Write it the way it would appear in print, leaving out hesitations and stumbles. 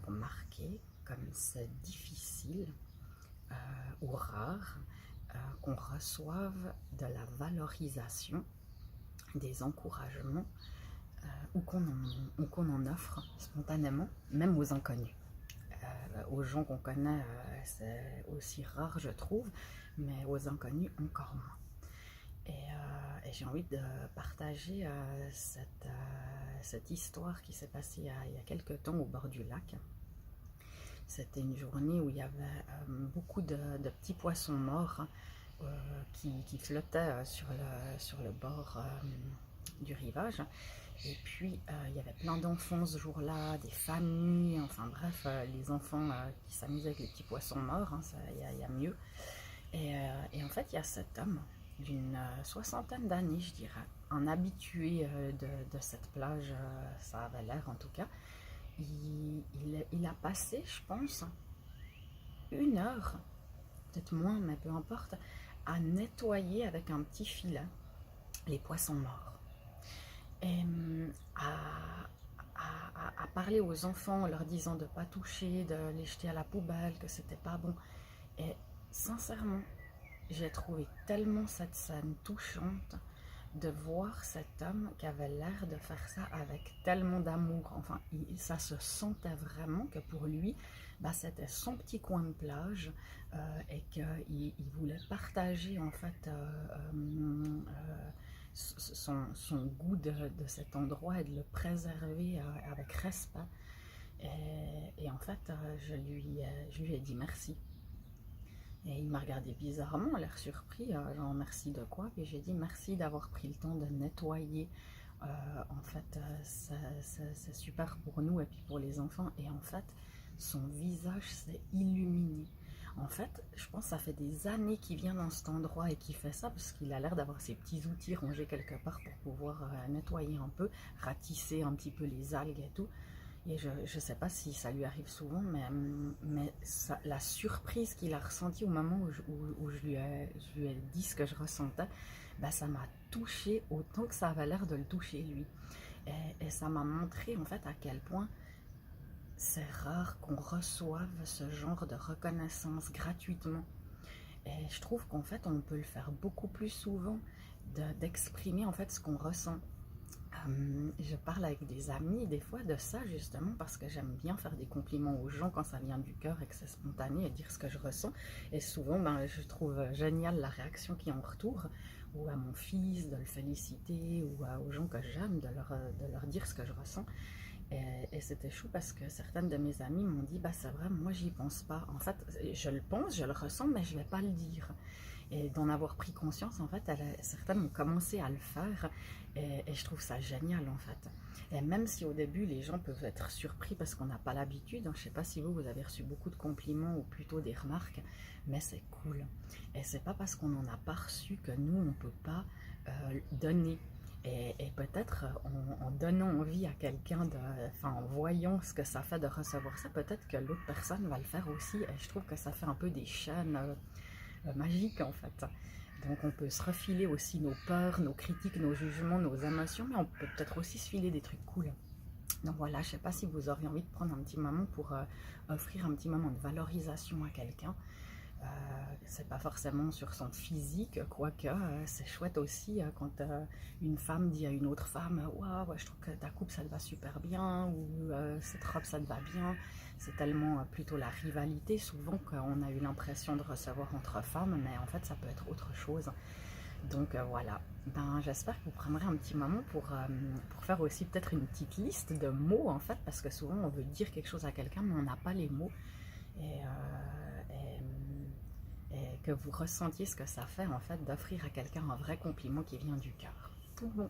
remarqué comme c'est difficile ou rare qu'on reçoive de la valorisation, des encouragements ou qu'on en offre spontanément, même aux inconnus. Aux gens qu'on connaît, c'est aussi rare, je trouve, mais aux inconnus, encore moins. Et j'ai envie de partager cette histoire qui s'est passée il y a quelques temps au bord du lac. C'était une journée où il y avait beaucoup de petits poissons morts qui flottaient sur le bord du rivage. Et puis, il y avait plein d'enfants ce jour-là, des familles, enfin bref, les enfants qui s'amusaient avec les petits poissons morts, hein, y a mieux. Et en fait, il y a cet homme d'une soixantaine d'années, je dirais, un habitué de cette plage, ça avait l'air en tout cas. Il a passé, je pense, 1 heure, peut-être moins, mais peu importe, à nettoyer avec un petit filet les poissons morts. Et à parler aux enfants en leur disant de ne pas toucher, de les jeter à la poubelle, que c'était pas bon. Et sincèrement, j'ai trouvé tellement cette scène touchante de voir cet homme qui avait l'air de faire ça avec tellement d'amour. Enfin, ça se sentait vraiment que pour lui, bah, c'était son petit coin de plage et qu'il voulait partager en fait son goût de cet endroit et de le préserver avec respect. Et en fait, je lui ai dit merci. Et il m'a regardé bizarrement, l'air surpris, genre merci de quoi? Puis j'ai dit merci d'avoir pris le temps de nettoyer. En fait, c'est super pour nous et puis pour les enfants. Et en fait, son visage s'est illuminé. En fait, je pense que ça fait des années qu'il vient dans cet endroit et qu'il fait ça parce qu'il a l'air d'avoir ses petits outils rangés quelque part pour pouvoir nettoyer un peu, ratisser un petit peu les algues et tout. Et je ne sais pas si ça lui arrive souvent, mais la surprise qu'il a ressentie au moment où je lui ai dit ce que je ressentais, ben ça m'a touchée autant que ça avait l'air de le toucher lui. Et ça m'a montré en fait à quel point c'est rare qu'on reçoive ce genre de reconnaissance gratuitement. Et je trouve qu'en fait on peut le faire beaucoup plus souvent, d'exprimer en fait ce qu'on ressent. Je parle avec des amis des fois de ça justement parce que j'aime bien faire des compliments aux gens quand ça vient du cœur et que c'est spontané et dire ce que je ressens. Et souvent, ben, je trouve génial la réaction qui est en retour, ou à mon fils de le féliciter, ou aux gens que j'aime de leur dire ce que je ressens. Et c'était chou parce que certaines de mes amies m'ont dit, bah c'est vrai, moi j'y pense pas. En fait, je le pense, je le ressens, mais je vais pas le dire. Et d'en avoir pris conscience, en fait, certaines ont commencé à le faire. Et je trouve ça génial, en fait. Et même si au début, les gens peuvent être surpris parce qu'on n'a pas l'habitude, hein, je ne sais pas si vous avez reçu beaucoup de compliments ou plutôt des remarques, mais c'est cool. Et c'est pas parce qu'on n'en a pas reçu que nous, on ne peut pas donner. Et peut-être en donnant envie à quelqu'un, enfin en voyant ce que ça fait de recevoir ça, peut-être que l'autre personne va le faire aussi. Et je trouve que ça fait un peu des chaînes magiques en fait. Donc on peut se refiler aussi nos peurs, nos critiques, nos jugements, nos émotions, mais on peut peut-être aussi se filer des trucs cool. Donc voilà, je ne sais pas si vous auriez envie de prendre un petit moment pour offrir un petit moment de valorisation à quelqu'un. C'est pas forcément sur son physique, quoique c'est chouette aussi quand une femme dit à une autre femme waouh, je trouve que ta coupe ça te va super bien, ou cette robe ça te va bien. C'est tellement plutôt la rivalité souvent qu'on a eu l'impression de recevoir entre femmes, mais en fait ça peut être autre chose. Donc voilà, ben, j'espère que vous prendrez un petit moment pour faire aussi peut-être une petite liste de mots en fait, parce que souvent on veut dire quelque chose à quelqu'un mais on n'a pas les mots. Et, et que vous ressentiez ce que ça fait en fait d'offrir à quelqu'un un vrai compliment qui vient du cœur. Tout bon.